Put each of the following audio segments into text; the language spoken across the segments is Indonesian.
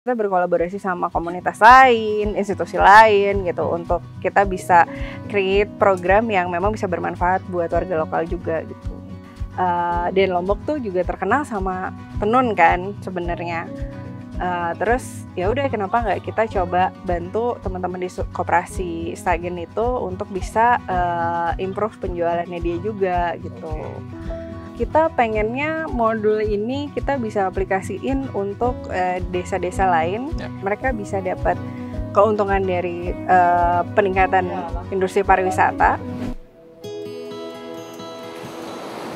Kita berkolaborasi sama komunitas lain, institusi lain gitu untuk kita bisa create program yang memang bisa bermanfaat buat warga lokal juga gitu. Dan Lombok tuh juga terkenal sama tenun kan sebenarnya. Terus ya udah kenapa nggak kita coba bantu teman-teman di koperasi Stagen itu untuk bisa improve penjualannya dia juga gitu. Kita pengennya modul ini kita bisa aplikasiin untuk desa-desa lain. Mereka bisa dapat keuntungan dari peningkatan industri pariwisata.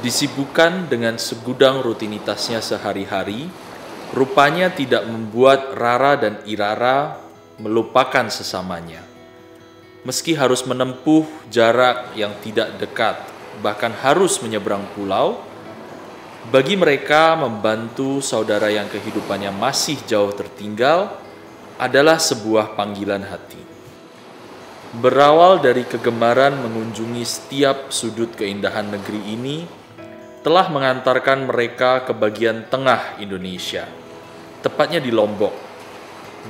Disibukkan dengan segudang rutinitasnya sehari-hari, rupanya tidak membuat Rara dan Irara melupakan sesamanya. Meski harus menempuh jarak yang tidak dekat, bahkan harus menyeberang pulau, bagi mereka membantu saudara yang kehidupannya masih jauh tertinggal adalah sebuah panggilan hati. Berawal dari kegemaran mengunjungi setiap sudut keindahan negeri ini, telah mengantarkan mereka ke bagian tengah Indonesia, tepatnya di Lombok,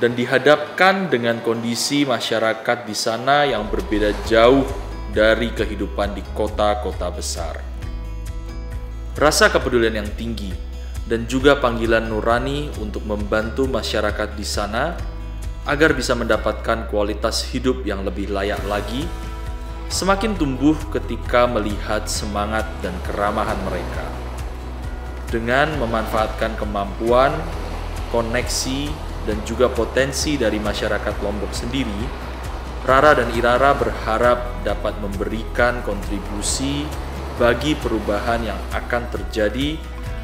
dan dihadapkan dengan kondisi masyarakat di sana yang berbeda jauh dari kehidupan di kota-kota besar. Rasa kepedulian yang tinggi dan juga panggilan nurani untuk membantu masyarakat di sana agar bisa mendapatkan kualitas hidup yang lebih layak lagi semakin tumbuh ketika melihat semangat dan keramahan mereka. Dengan memanfaatkan kemampuan, koneksi, dan juga potensi dari masyarakat Lombok sendiri, Rara dan Irara berharap dapat memberikan kontribusi bagi perubahan yang akan terjadi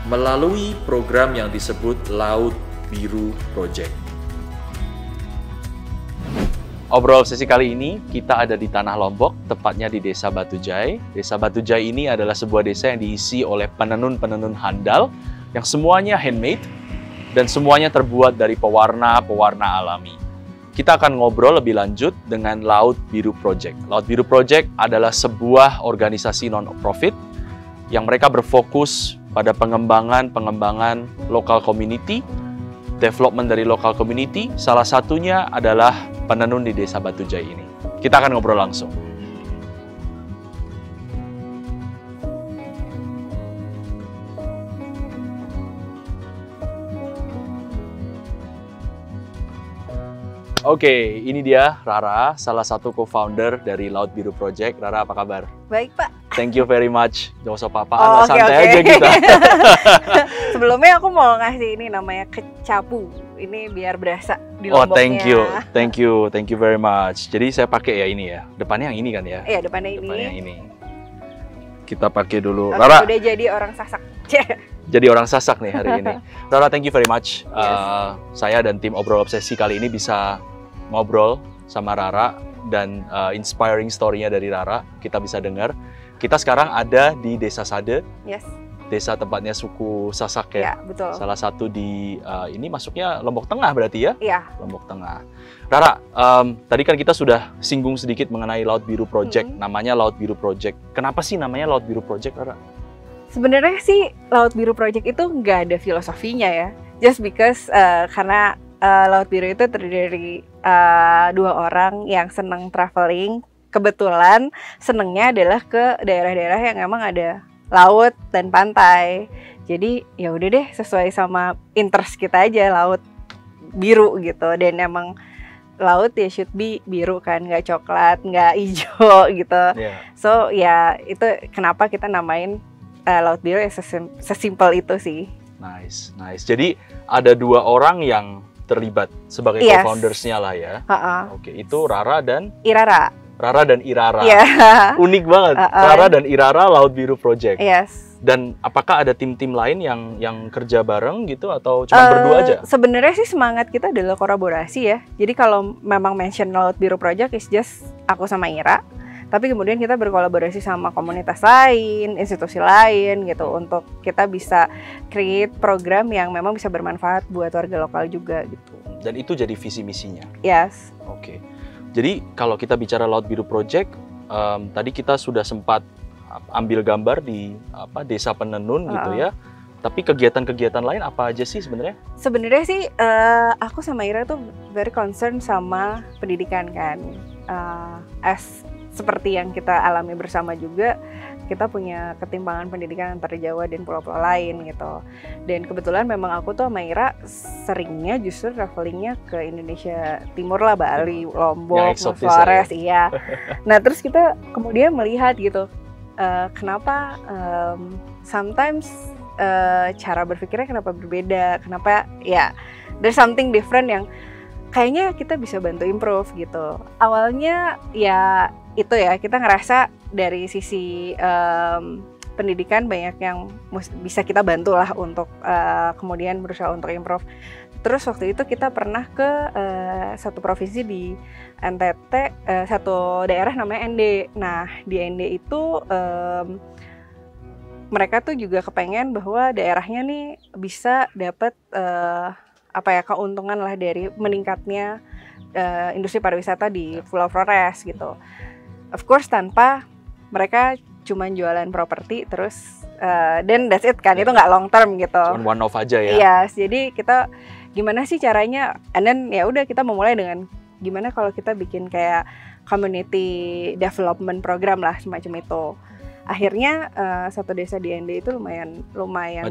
melalui program yang disebut Laut Biru Project. Obrol sesi kali ini kita ada di Tanah Lombok, tepatnya di Desa Batujai. Desa Batujai ini adalah sebuah desa yang diisi oleh penenun-penenun handal yang semuanya handmade dan semuanya terbuat dari pewarna-pewarna alami. Kita akan ngobrol lebih lanjut dengan Laut Biru Project. Laut Biru Project adalah sebuah organisasi non-profit yang mereka berfokus pada pengembangan lokal community, development dari lokal community. Salah satunya adalah penenun di Desa Batujai ini. Kita akan ngobrol langsung. Oke, ini dia Rara, salah satu co-founder dari Laut Biru Project. Rara, apa kabar? Baik, Pak. Thank you very much. Jangan usah apa-apaan, santai aja kita. Sebelumnya aku mau ngasih ini namanya kecapu. Ini biar berasa di Lomboknya. Oh, thank you very much. Jadi saya pakai ya ini ya. Depannya yang ini kan ya? Iya, depannya ini. Depannya yang ini. Kita pakai dulu. Oke, Rara udah jadi orang Sasak. Jadi orang Sasak nih hari ini. Rara, thank you very much. Saya dan tim Obrol Obsesi kali ini bisa ngobrol sama Rara dan inspiring story-nya dari Rara kita bisa dengar. Kita sekarang ada di Desa Sade. Yes. Desa tempatnya suku Sasak ya. Ya, betul. Salah satu di ini masuknya Lombok Tengah berarti ya? Iya. Lombok Tengah. Rara, tadi kan kita sudah singgung sedikit mengenai Laut Biru Project. Namanya Laut Biru Project. Kenapa sih namanya Laut Biru Project, Rara? Sebenarnya sih Laut Biru Project itu nggak ada filosofinya ya. Just because karena Laut Biru itu terdiri dari 2 orang yang senang traveling. Kebetulan senengnya adalah ke daerah-daerah yang emang ada laut dan pantai. Jadi ya udah deh sesuai sama interest kita aja laut biru gitu. Dan emang laut ya should be biru kan, nggak coklat, nggak hijau gitu. Yeah. So ya itu kenapa kita namain Laut Biru ya sesimpel itu sih. Nice. Jadi ada 2 orang yang terlibat sebagai co-foundersnya lah ya. Oke, itu Rara dan Irara. Rara dan Irara. Yeah. Unik banget. Rara dan Irara Laut Biru Project. Yes. Dan apakah ada tim-tim lain yang kerja bareng gitu atau cuma berdua aja? Sebenarnya sih semangat kita adalah kolaborasi ya. Jadi kalau memang mention Laut Biru Project is just aku sama Ira. Tapi kemudian kita berkolaborasi sama komunitas lain, institusi lain gitu untuk kita bisa create program yang memang bisa bermanfaat buat warga lokal juga gitu. Dan itu jadi visi misinya? Yes. Oke. Jadi kalau kita bicara Laut Biru Project, tadi kita sudah sempat ambil gambar di Desa Penenun gitu ya. Tapi kegiatan-kegiatan lain apa aja sih sebenarnya? Sebenarnya sih aku sama Ira tuh very concern sama pendidikan kan. Seperti yang kita alami bersama juga, kita punya ketimpangan pendidikan antara Jawa dan pulau-pulau lain gitu. Dan kebetulan memang aku tuh sama Ira seringnya justru travelingnya ke Indonesia Timur lah, Bali, Lombok, Flores, iya. Nah terus kita kemudian melihat gitu, kenapa sometimes cara berpikirnya kenapa berbeda, kenapa ya there's something different yang kayaknya kita bisa bantu improve gitu. Awalnya ya itu ya, kita ngerasa dari sisi pendidikan banyak yang bisa kita bantu lah untuk kemudian berusaha untuk improve. Terus waktu itu kita pernah ke satu provinsi di NTT, satu daerah namanya ND. Nah di ND itu mereka tuh juga kepengen bahwa daerahnya nih bisa dapat keuntungan lah dari meningkatnya industri pariwisata di Pulau Flores gitu. Of course tanpa mereka cuma jualan properti terus dan that's it kan, itu nggak long term gitu. Cuma one off aja ya. Yes, jadi kita gimana sih caranya? And then ya udah kita memulai dengan gimana kalau kita bikin kayak community development program lah semacam itu. Akhirnya satu desa di ND itu lumayan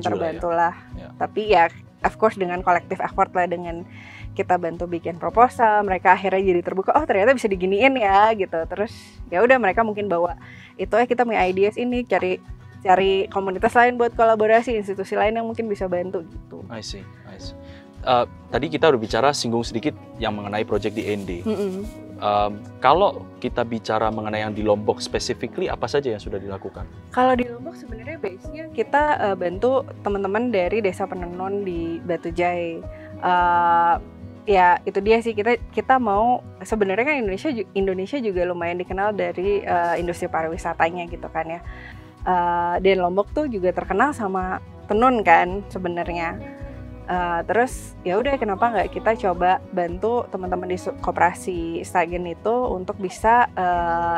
terbantu lah. Ya. Tapi ya of course dengan collective effort lah, dengan kita bantu bikin proposal, mereka akhirnya jadi terbuka, oh ternyata bisa diginiin ya gitu. Terus ya udah mereka mungkin bawa itu kita punya ideas ini, cari komunitas lain buat kolaborasi, institusi lain yang mungkin bisa bantu gitu. I see. Tadi kita udah singgung sedikit yang mengenai project di ND. Kalau kita bicara mengenai yang di Lombok specifically, apa saja yang sudah dilakukan? Kalau di Lombok sebenarnya base-nya kita bantu teman-teman dari Desa Penenun di Batujai. Ya itu dia sih, kita mau sebenarnya kan Indonesia juga lumayan dikenal dari industri pariwisatanya gitu kan ya. Dan Lombok tuh juga terkenal sama tenun kan sebenarnya. Terus ya udah kenapa nggak kita coba bantu teman-teman di koperasi Stagen itu untuk bisa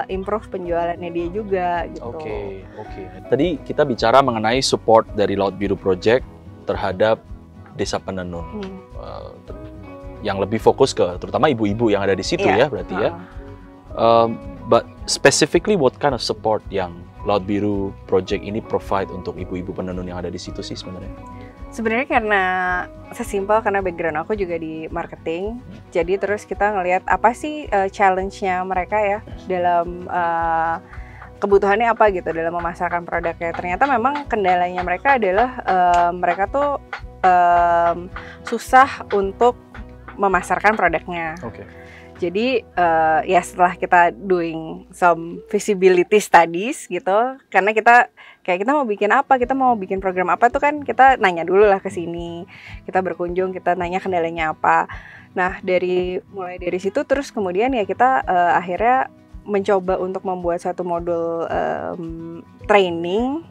improve penjualannya dia juga gitu. Oke. Tadi kita bicara mengenai support dari Laut Biru Project terhadap Desa Penenun. Yang lebih fokus ke terutama ibu-ibu yang ada di situ ya berarti ya. But specifically what kind of support yang Laut Biru Project ini provide untuk ibu-ibu penenun yang ada di situ sih sebenarnya? Sebenarnya karena karena background aku juga di marketing, jadi terus kita ngelihat apa sih challenge-nya mereka ya dalam kebutuhannya apa gitu dalam memasarkan produknya. Ternyata memang kendalanya mereka adalah mereka tuh susah untuk memasarkan produknya. Jadi ya setelah kita doing some visibility studies gitu, karena kita mau bikin apa, kita mau bikin program apa tuh kan kita nanya dulu lah ke sini, kita berkunjung, kita nanya kendalanya apa. Nah mulai dari situ terus kemudian ya kita akhirnya mencoba untuk membuat satu modul training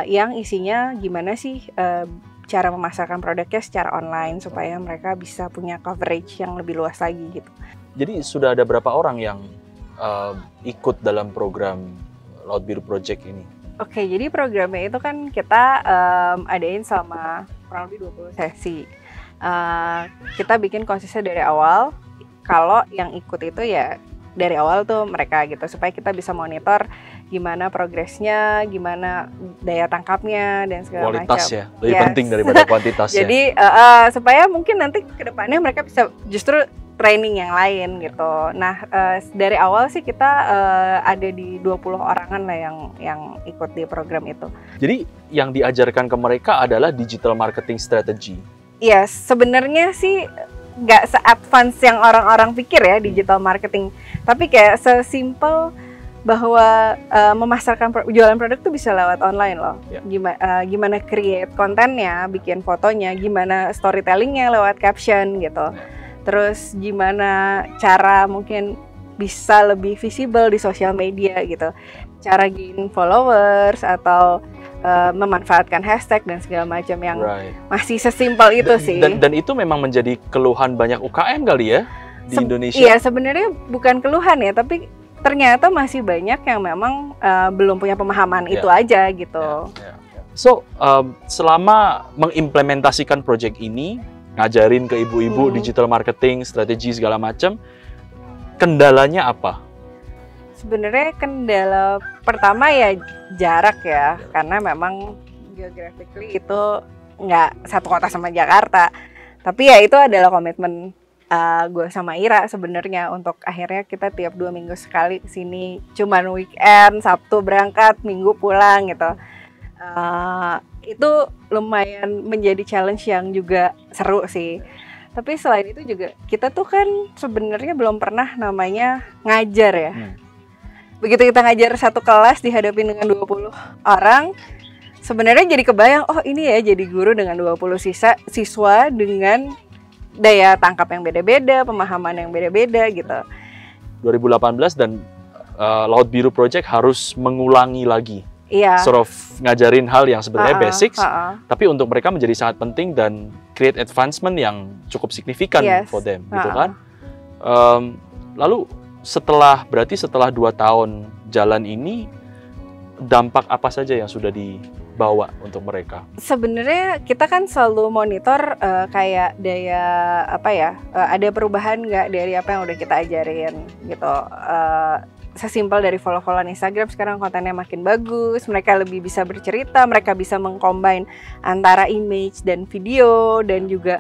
yang isinya gimana sih cara memasarkan produknya secara online supaya mereka bisa punya coverage yang lebih luas lagi gitu. Jadi sudah ada berapa orang yang ikut dalam program Laut Biru Project ini? Oke, jadi programnya itu kan kita adain selama kurang lebih 20 sesi. Kita bikin konsisten dari awal, kalau yang ikut itu ya dari awal tuh mereka gitu, supaya kita bisa monitor gimana progresnya, gimana daya tangkapnya dan segala macam. Kualitas ya, lebih penting daripada kuantitas. Jadi supaya mungkin nanti kedepannya mereka bisa justru training yang lain gitu. Nah dari awal sih kita ada di 20 orangan lah yang ikut di program itu. Jadi yang diajarkan ke mereka adalah digital marketing strategy. Iya, sebenarnya sih nggak se-advance yang orang-orang pikir ya digital marketing. Tapi kayak sesimpel bahwa memasarkan jualan produk tuh bisa lewat online loh. Gimana create kontennya, bikin fotonya, gimana storytellingnya lewat caption gitu. Terus gimana cara mungkin bisa lebih visible di sosial media gitu. Cara gain followers atau memanfaatkan hashtag dan segala macam yang masih sesimpel itu sih. Dan itu memang menjadi keluhan banyak UKM kali ya di Indonesia. Iya, sebenarnya bukan keluhan ya, tapi ternyata masih banyak yang memang belum punya pemahaman itu aja gitu. So, selama mengimplementasikan project ini, ngajarin ke ibu-ibu digital marketing, strategi segala macam, kendalanya apa? Sebenarnya kendala pertama ya jarak ya, karena memang geographically itu nggak satu kota sama Jakarta. Tapi ya itu adalah komitmen gue sama Ira sebenarnya untuk akhirnya kita tiap 2 minggu sekali kesini, cuman weekend, Sabtu berangkat, Minggu pulang gitu. Itu lumayan menjadi challenge yang juga seru sih. Tapi selain itu juga kita tuh kan sebenarnya belum pernah namanya ngajar ya. Begitu kita ngajar satu kelas dihadapin dengan 20 orang, sebenarnya jadi kebayang, oh ini ya jadi guru dengan 20 siswa dengan daya tangkap yang beda-beda, pemahaman yang beda-beda gitu. 2018 dan Laut Biru Project harus mengulangi lagi. Iya. Sort of ngajarin hal yang sebenarnya basics, tapi untuk mereka menjadi sangat penting dan create advancement yang cukup signifikan for them, gitu kan? Lalu berarti setelah 2 tahun jalan ini, dampak apa saja yang sudah dibawa untuk mereka? Sebenarnya kita kan selalu monitor kayak ada perubahan nggak dari apa yang udah kita ajarin gitu. Sesimpel dari follow-followan Instagram sekarang kontennya makin bagus, mereka lebih bisa bercerita, mereka bisa mengcombine antara image dan video, dan juga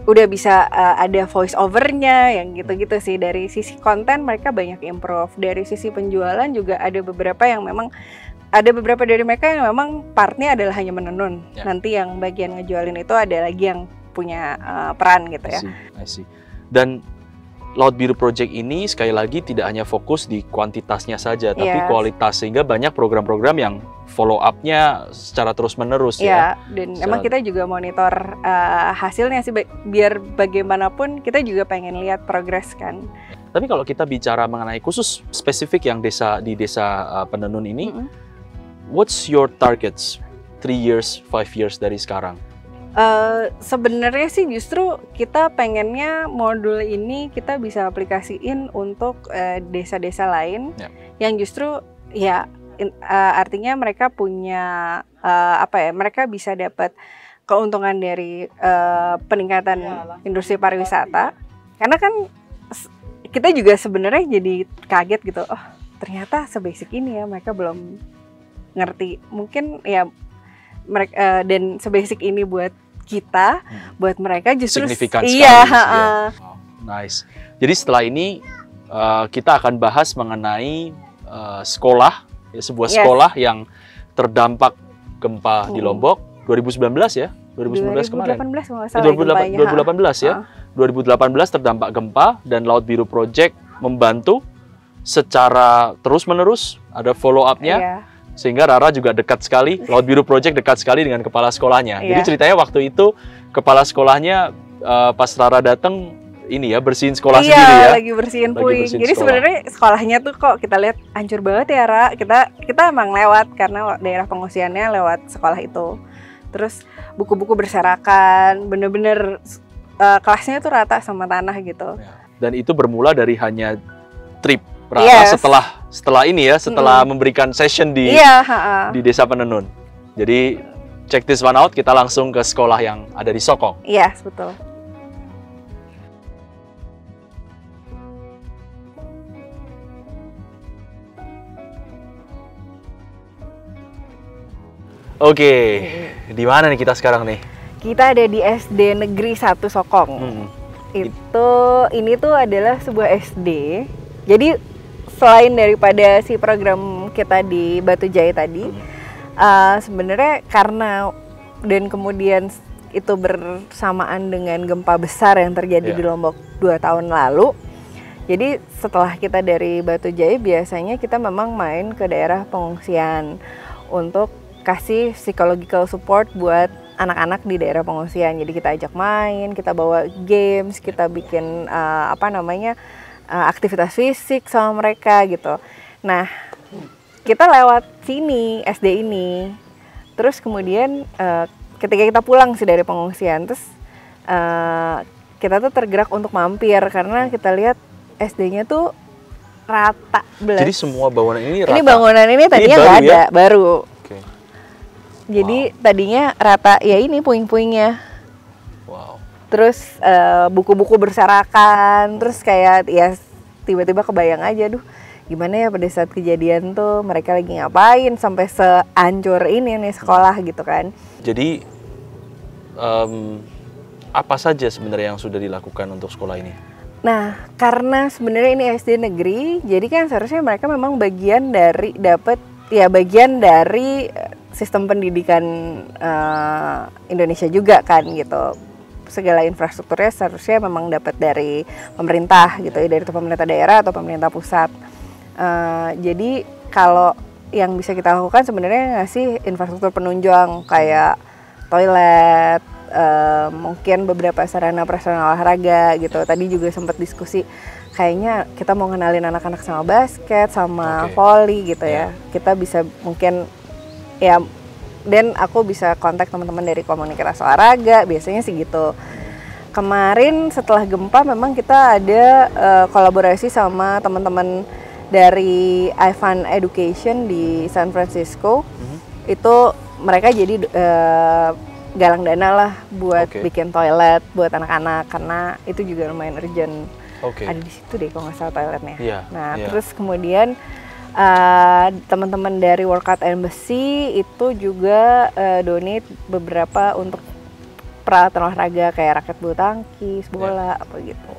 udah bisa ada voice overnya yang gitu-gitu sih. Dari sisi konten mereka banyak improve, dari sisi penjualan juga ada beberapa dari mereka yang memang partnya adalah hanya menenun. Nanti yang bagian ngejualin itu ada lagi yang punya peran gitu ya. I see. Dan Laut Biru Project ini sekali lagi tidak hanya fokus di kuantitasnya saja, tapi kualitas, sehingga banyak program-program yang follow up-nya secara terus-menerus ya. Dan emang kita juga monitor hasilnya sih, biar bagaimanapun kita juga pengen lihat progres kan. Tapi kalau kita bicara mengenai khusus spesifik yang di desa Penenun ini, what's your targets 3 years, 5 years dari sekarang? Sebenarnya sih justru kita pengennya modul ini kita bisa aplikasiin untuk desa-desa lain yang justru artinya mereka punya mereka bisa dapat keuntungan dari peningkatan industri pariwisata. Karena kan kita juga sebenarnya jadi kaget gitu, oh ternyata sebasic ini ya, mereka belum ngerti. Mungkin ya mereka dan sebasic ini buat kita, buat mereka justru signifikan sekali. Nice. Jadi setelah ini kita akan bahas mengenai sekolah, sebuah sekolah yang terdampak gempa di Lombok 2019 ya, 2019 kemarin. 2018 ya. 2018 terdampak gempa dan Laut Biru Project membantu secara terus-menerus, ada follow up-nya. Sehingga Rara juga dekat sekali, Laut Biru Project dekat sekali dengan kepala sekolahnya. Jadi ceritanya waktu itu kepala sekolahnya pas Rara datang ini ya, bersihin sekolah sendiri ya. Lagi bersihin puing. Jadi sebenarnya sekolahnya tuh kok kita lihat hancur banget ya, Ra. Kita emang lewat karena daerah pengungsiannya lewat sekolah itu. Terus buku-buku berserakan, bener-bener kelasnya tuh rata sama tanah gitu. Dan itu bermula dari hanya trip Rara setelah ini ya, setelah memberikan session di Desa Penenun. Jadi check this one out, kita langsung ke sekolah yang ada di Sokong. Iya, betul. Oke, di mana nih kita sekarang nih? Kita ada di SD Negeri 1 Sokong. Ini tuh adalah sebuah SD. Jadi selain daripada si program kita di Batu Jaya tadi, sebenarnya karena dan kemudian itu bersamaan dengan gempa besar yang terjadi di Lombok 2 tahun lalu. Jadi setelah kita dari Batu Jaya, biasanya kita memang main ke daerah pengungsian untuk kasih psychological support buat anak-anak di daerah pengungsian. Jadi kita ajak main, kita bawa games, kita bikin aktivitas fisik sama mereka gitu. Nah, kita lewat sini, SD ini. Terus kemudian ketika kita pulang sih dari pengungsian, terus kita tuh tergerak untuk mampir karena kita lihat SD-nya tuh rata belas. Jadi semua bangunan ini rata? Ini bangunan ini tadinya nggak ada, baru. Jadi tadinya rata ya ini puing-puingnya. Wow. Terus buku-buku berserakan, terus kayak ya tiba-tiba kebayang aja, duh gimana ya pada saat kejadian tuh mereka lagi ngapain sampai sehancur ini nih sekolah gitu kan. Jadi apa saja sebenarnya yang sudah dilakukan untuk sekolah ini? Nah, karena sebenarnya ini SD negeri, jadi kan seharusnya mereka memang bagian dari bagian dari sistem pendidikan Indonesia juga kan gitu. Segala infrastrukturnya seharusnya memang dapat dari pemerintah gitu ya, dari pemerintah daerah atau pemerintah pusat. Jadi kalau yang bisa kita lakukan sebenarnya ngasih infrastruktur penunjang kayak toilet, mungkin beberapa sarana prasarana olahraga gitu. Tadi juga sempat diskusi, kayaknya kita mau ngenalin anak-anak sama basket, sama volley gitu ya. Kita bisa mungkin ya, dan aku bisa kontak teman-teman dari komunitas olahraga, biasanya sih gitu. Kemarin setelah gempa memang kita ada kolaborasi sama teman-teman dari Ivan Education di San Francisco. Itu mereka jadi galang dana lah buat bikin toilet buat anak-anak, karena itu juga lumayan urgent. Ada di situ deh kalau nggak salah toiletnya. Terus kemudian teman-teman dari Workout Embassy itu juga donate beberapa untuk peralatan olahraga kayak raket bulu tangkis, bola, apa gitu.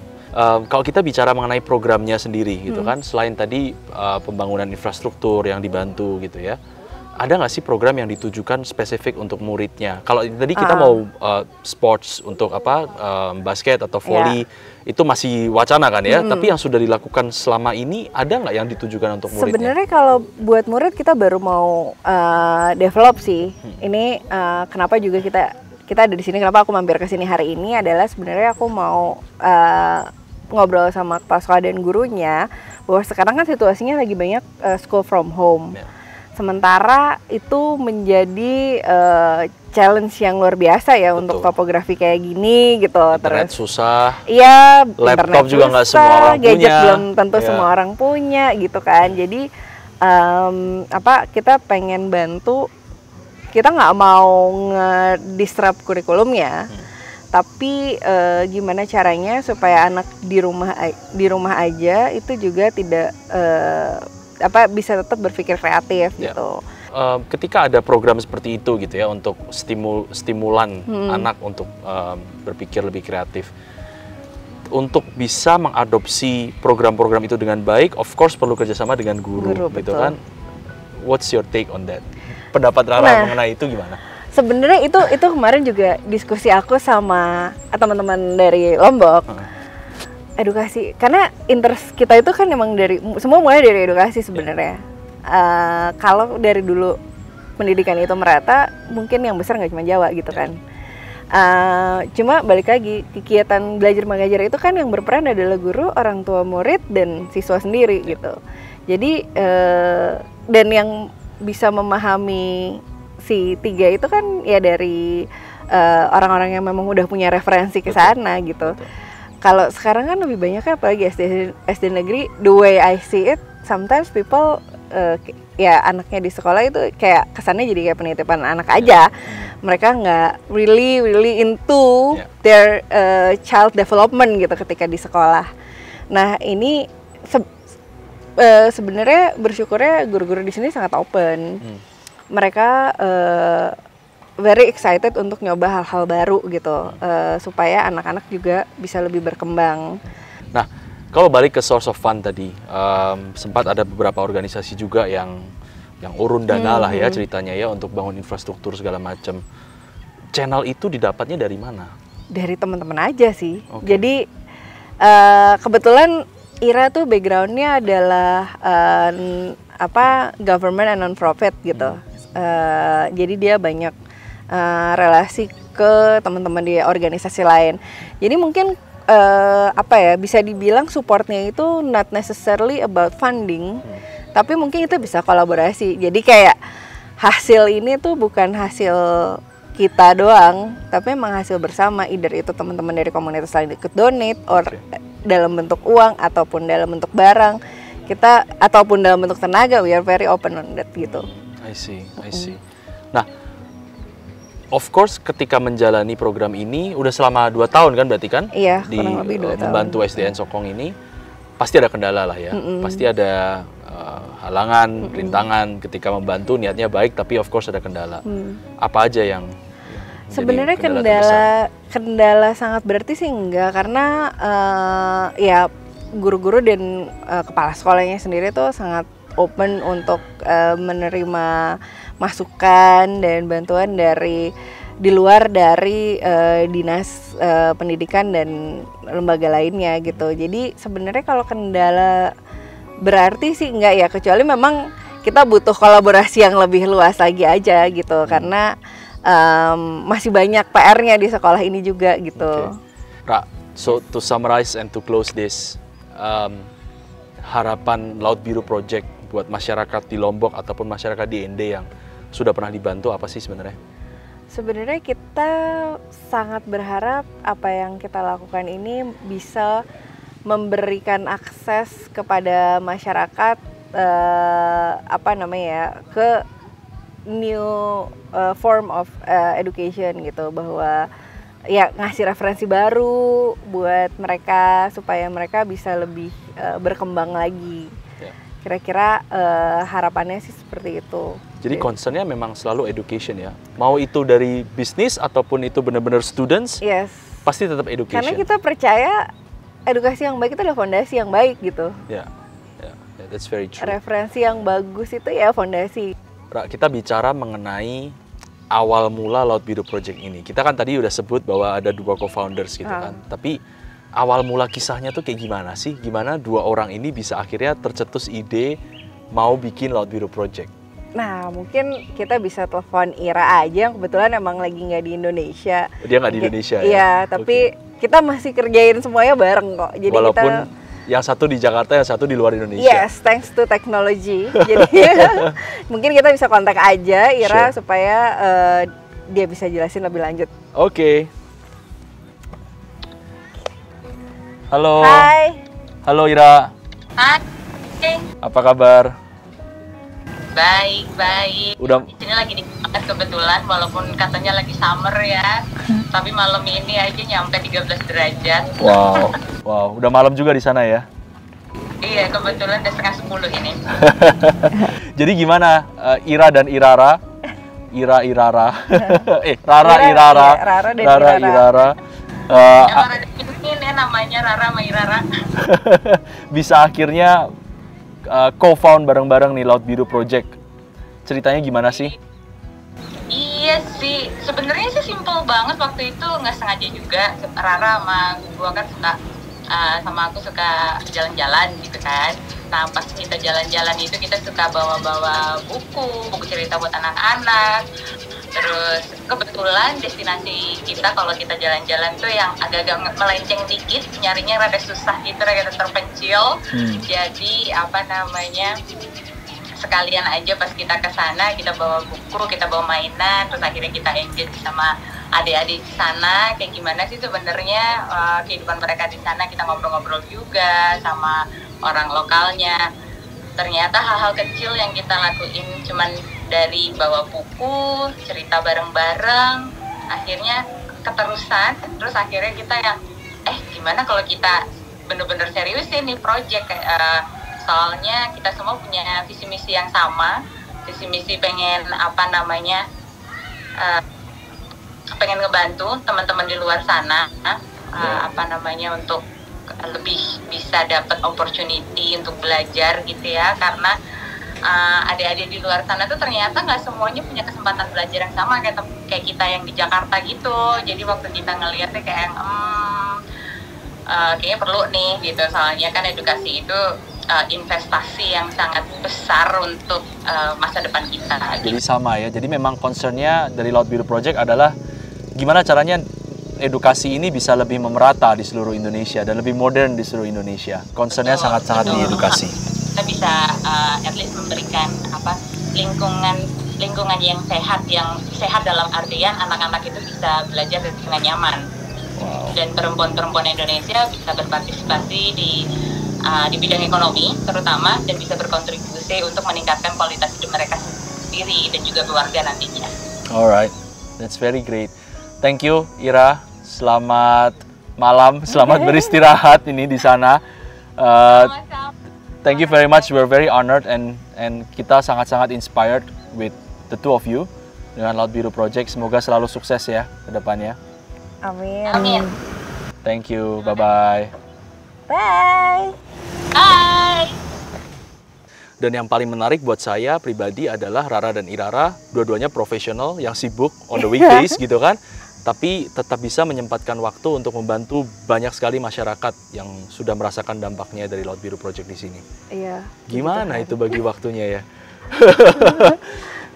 Kalau kita bicara mengenai programnya sendiri gitu kan, selain tadi pembangunan infrastruktur yang dibantu gitu ya, ada nggak sih program yang ditujukan spesifik untuk muridnya? Kalau tadi kita mau sports untuk basket atau volley, itu masih wacana kan ya, tapi yang sudah dilakukan selama ini ada nggak yang ditujukan untuk muridnya? Sebenarnya kalau buat murid kita baru mau develop sih. Ini kenapa juga kita ada di sini, kenapa aku mampir ke sini hari ini adalah sebenarnya aku mau ngobrol sama kepala sekolah dan gurunya bahwa sekarang kan situasinya lagi banyak school from home. Sementara itu menjadi challenge yang luar biasa ya untuk topografi kayak gini gitu. Internet susah. Iya, laptop juga nggak semua orang gadget punya. Belum tentu semua orang punya gitu kan. Jadi kita pengen bantu. Kita nggak mau nge-disrupt kurikulumnya, tapi gimana caranya supaya anak di rumah aja itu juga tidak bisa tetap berpikir kreatif gitu. Ketika ada program seperti itu gitu ya untuk stimulan anak untuk berpikir lebih kreatif, untuk bisa mengadopsi program-program itu dengan baik, of course perlu kerjasama dengan guru gitu kan. What's your take on that? Pendapat Rara mengenai itu gimana? Sebenarnya itu kemarin juga diskusi aku sama teman-teman dari Lombok. Edukasi, karena interest kita itu kan emang semua mulai dari edukasi sebenarnya. Kalau dari dulu pendidikan itu merata, mungkin yang besar nggak cuma Jawa gitu kan. Cuma balik lagi, kegiatan belajar mengajar itu kan yang berperan adalah guru, orang tua murid, dan siswa sendiri gitu. Jadi dan yang bisa memahami si tiga itu kan ya dari orang-orang yang memang udah punya referensi ke sana gitu. Kalau sekarang kan lebih banyak apalagi SD negeri, the way I see it, sometimes people ya anaknya di sekolah itu kayak kesannya jadi kayak penitipan anak aja. Mereka nggak really into their child development gitu ketika di sekolah. Nah ini sebenarnya bersyukurnya guru-guru di sini sangat open. Mereka very excited untuk nyoba hal-hal baru gitu, supaya anak-anak juga bisa lebih berkembang. Nah, kalau balik ke source of fund tadi, sempat ada beberapa organisasi juga yang urun dana lah ya ceritanya ya untuk bangun infrastruktur segala macam. Channel itu didapatnya dari mana? Dari teman-teman aja sih. Jadi kebetulan Ira tuh backgroundnya adalah government and non-profit gitu. Jadi dia banyak relasi ke teman-teman di organisasi lain. Jadi mungkin bisa dibilang supportnya itu not necessarily about funding, tapi mungkin itu bisa kolaborasi. Jadi kayak hasil ini tuh bukan hasil kita doang, tapi memang hasil bersama. Either itu teman-teman dari komunitas lain ikut donate, or dalam bentuk uang ataupun dalam bentuk barang, kita ataupun dalam bentuk tenaga, we are very open on that gitu. I see. Nah, of course ketika menjalani program ini udah selama 2 tahun kan berarti kan? Iya, di kurang lebih 2 tahun. membantu SDN Sokong ini pasti ada kendala lah ya. Pasti ada halangan, rintangan ketika membantu, niatnya baik tapi of course ada kendala. Apa aja yang sebenarnya terbesar? kendala sangat berarti sih enggak, karena ya guru-guru dan kepala sekolahnya sendiri tuh sangat open untuk menerima masukan dan bantuan dari di luar dari dinas pendidikan dan lembaga lainnya gitu. Jadi sebenarnya kalau kendala berarti sih enggak ya, kecuali memang kita butuh kolaborasi yang lebih luas lagi aja gitu, karena masih banyak PR-nya di sekolah ini juga gitu. Ra, so to summarize and to close this, harapan Laut Biru Project buat masyarakat di Lombok ataupun masyarakat di ND yang sudah pernah dibantu apa sih sebenarnya? Sebenarnya kita sangat berharap apa yang kita lakukan ini bisa memberikan akses kepada masyarakat ke new form of education gitu, bahwa ya ngasih referensi baru buat mereka supaya mereka bisa lebih berkembang lagi. Kira-kira harapannya sih seperti itu. Jadi concernnya memang selalu education ya. Mau itu dari bisnis ataupun itu benar-benar students, yes, pasti tetap education. Karena kita percaya edukasi yang baik itu adalah fondasi yang baik gitu. Ya, that's very true. Referensi yang bagus itu ya fondasi. Kita bicara mengenai awal mula Laut Biru Project ini. Kita kan tadi udah sebut bahwa ada 2 co-founders gitu kan. Tapi awal mula kisahnya tuh kayak gimana sih? Gimana 2 orang ini bisa akhirnya tercetus ide mau bikin Laut Biru Project? Nah, mungkin kita bisa telepon Ira aja yang kebetulan emang lagi nggak di Indonesia. Dia nggak di Indonesia ya? Iya, tapi kita masih kerjain semuanya bareng kok. Jadi walaupun kita, yang satu di Jakarta, yang satu di luar Indonesia. Yes, thanks to technology. Jadi mungkin kita bisa kontak aja Ira supaya dia bisa jelasin lebih lanjut. Oke. Halo. Hai. Halo Ira. Hai. Apa kabar? Baik. Udah. Di sini lagi di kebetulan, walaupun katanya lagi summer ya, tapi malam ini aja nyampe 13 derajat. Wow, udah malam juga di sana ya? Iya, kebetulan udah setengah 10 ini. Jadi gimana Ira dan Irara? Rara Irara. Rara dan Irara. Ini namanya Rara sama Irara. Bisa akhirnya co-found bareng-bareng nih Laut Biru Project. Ceritanya gimana sih? Iya sih, sebenarnya sih simple banget. Waktu itu nggak sengaja juga. Rara sama gua kan sama aku suka jalan-jalan gitu kan. Nah pas kita jalan-jalan itu kita suka bawa-bawa buku cerita buat anak-anak. Terus kebetulan destinasi kita kalau kita jalan-jalan tuh yang agak-agak melenceng dikit, nyarinya rada susah gitu, rada terpencil. Jadi sekalian aja pas kita ke sana kita bawa buku, kita bawa mainan, terus akhirnya kita engage sama adik-adik di sana kayak gimana sih sebenarnya kehidupan mereka di sana. Kita ngobrol-ngobrol juga sama orang lokalnya. Ternyata hal-hal kecil yang kita lakuin cuman dari bawa buku, cerita bareng-bareng, akhirnya keterusan. Terus akhirnya kita yang gimana kalau kita bener-bener seriusin nih project, soalnya kita semua punya visi misi yang sama, visi misi pengen pengen ngebantu teman-teman di luar sana untuk lebih bisa dapat opportunity untuk belajar gitu ya, karena adik-adik di luar sana tuh ternyata nggak semuanya punya kesempatan belajar yang sama kayak kita yang di Jakarta gitu. Jadi waktu kita ngeliatnya kayak kayaknya perlu nih gitu, soalnya kan edukasi itu investasi yang sangat besar untuk masa depan kita. Jadi sama ya, jadi memang concernnya dari Laut Biru Project adalah gimana caranya edukasi ini bisa lebih memerata di seluruh Indonesia dan lebih modern di seluruh Indonesia. Concernnya sangat-sangat di edukasi. Kita bisa at least memberikan lingkungan yang sehat dalam artian anak-anak itu bisa belajar dengan nyaman. Dan perempuan-perempuan Indonesia bisa berpartisipasi di bidang ekonomi terutama, dan bisa berkontribusi untuk meningkatkan kualitas hidup mereka sendiri dan juga keluarga nantinya. Alright. That's very great. Thank you, Ira. Selamat malam, selamat beristirahat ini di sana. Thank you very much. We're very honored and kita sangat-sangat inspired with the two of you dengan Laut Biru Project. Semoga selalu sukses ya ke depannya. Amin. Amin. Thank you. Bye-bye. Bye. Bye. Dan yang paling menarik buat saya pribadi adalah Rara dan Irara, dua-duanya profesional yang sibuk on the weekdays gitu kan, tapi tetap bisa menyempatkan waktu untuk membantu banyak sekali masyarakat yang sudah merasakan dampaknya dari Laut Biru Project di sini. Iya. Gimana itu bagi waktunya ya?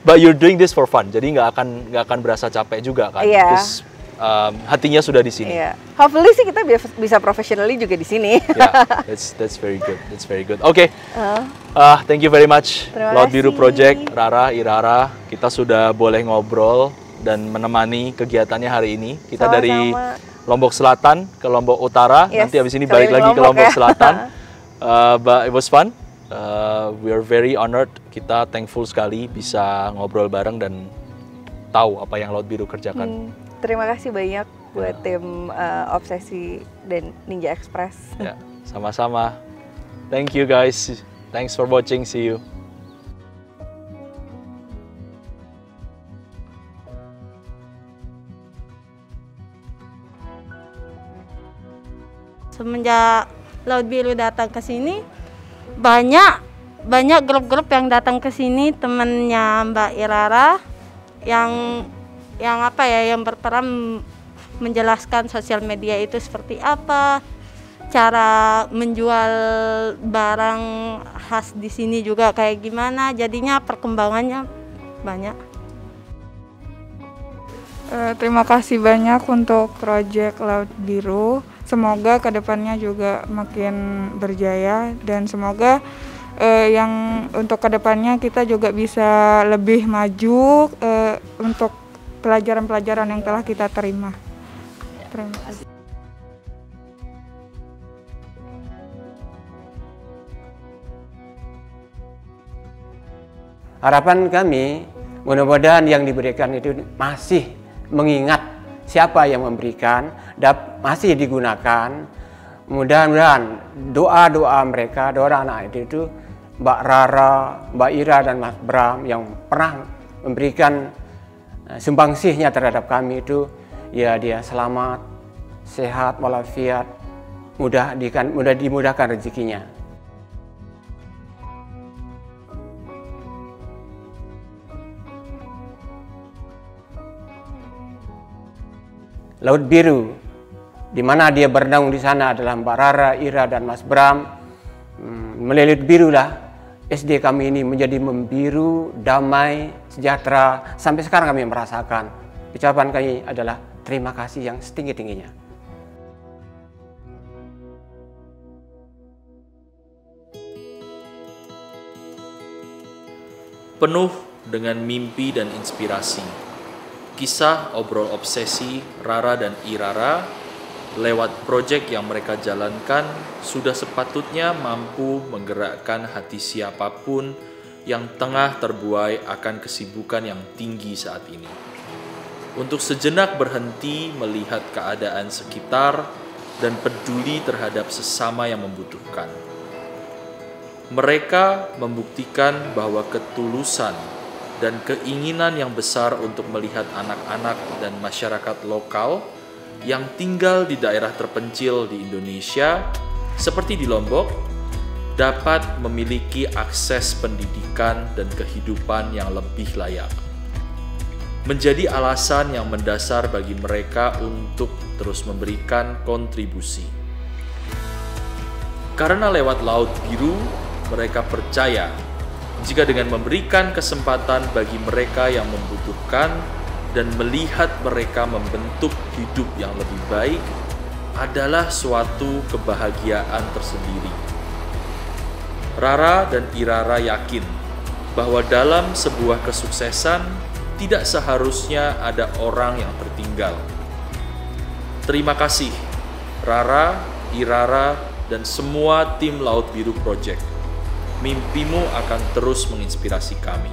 But you're doing this for fun, jadi nggak akan berasa capek juga kan? Iya. Terus, hatinya sudah di sini. Iya. Hopefully sih kita bisa professionally juga di sini. Yeah, that's very good. That's very good. Oke. Thank you very much. Terima Laut Biru kasih. Project, Rara, Irara, kita sudah boleh ngobrol dan menemani kegiatannya hari ini. Kita Sama-sama. dari Lombok Selatan ke Lombok Utara. Yes, Nanti habis ini keliling balik lagi ke Lombok Lombok ya. Selatan. But it was fun. We are very honored. Kita thankful sekali bisa ngobrol bareng dan tahu apa yang Laut Biru kerjakan. Terima kasih banyak buat tim Obsesi dan Ninja Express. Ya, sama-sama. Thank you guys. Thanks for watching. See you. Semenjak Laut Biru datang ke sini, banyak grup-grup yang datang ke sini, temannya Mbak Irara yang berperan menjelaskan sosial media itu seperti apa, cara menjual barang khas di sini juga kayak gimana, jadinya perkembangannya banyak. Terima kasih banyak untuk proyek Laut Biru. Semoga kedepannya juga makin berjaya dan semoga yang untuk kedepannya kita juga bisa lebih maju untuk pelajaran-pelajaran yang telah kita terima. Terima kasih. Harapan kami, mudah-mudahan yang diberikan itu masih mengingat siapa yang memberikan, masih digunakan. Mudah-mudahan doa-doa mereka, doa anak itu, Mbak Rara, Mbak Ira, dan Mas Bram yang pernah memberikan sumbangsihnya terhadap kami itu, ya dia selamat, sehat, walafiat, mudah dimudahkan rezekinya. Laut Biru, di mana dia bernaung di sana adalah Mbak Rara, Ira, dan Mas Bram. Melilit birulah SD kami ini menjadi membiru, damai, sejahtera. Sampai sekarang kami merasakan. Ucapan kami adalah terima kasih yang setinggi-tingginya. Penuh dengan mimpi dan inspirasi, kisah obrol obsesi Rara dan Irara lewat proyek yang mereka jalankan sudah sepatutnya mampu menggerakkan hati siapapun yang tengah terbuai akan kesibukan yang tinggi saat ini. Untuk sejenak berhenti melihat keadaan sekitar dan peduli terhadap sesama yang membutuhkan. Mereka membuktikan bahwa ketulusan dan keinginan yang besar untuk melihat anak-anak dan masyarakat lokal yang tinggal di daerah terpencil di Indonesia, seperti di Lombok, dapat memiliki akses pendidikan dan kehidupan yang lebih layak. Menjadi alasan yang mendasar bagi mereka untuk terus memberikan kontribusi. Karena lewat Laut Biru, mereka percaya jika dengan memberikan kesempatan bagi mereka yang membutuhkan dan melihat mereka membentuk hidup yang lebih baik adalah suatu kebahagiaan tersendiri. Rara dan Irara yakin bahwa dalam sebuah kesuksesan tidak seharusnya ada orang yang tertinggal. Terima kasih Rara, Irara, dan semua tim Laut Biru Project. Mimpimu akan terus menginspirasi kami.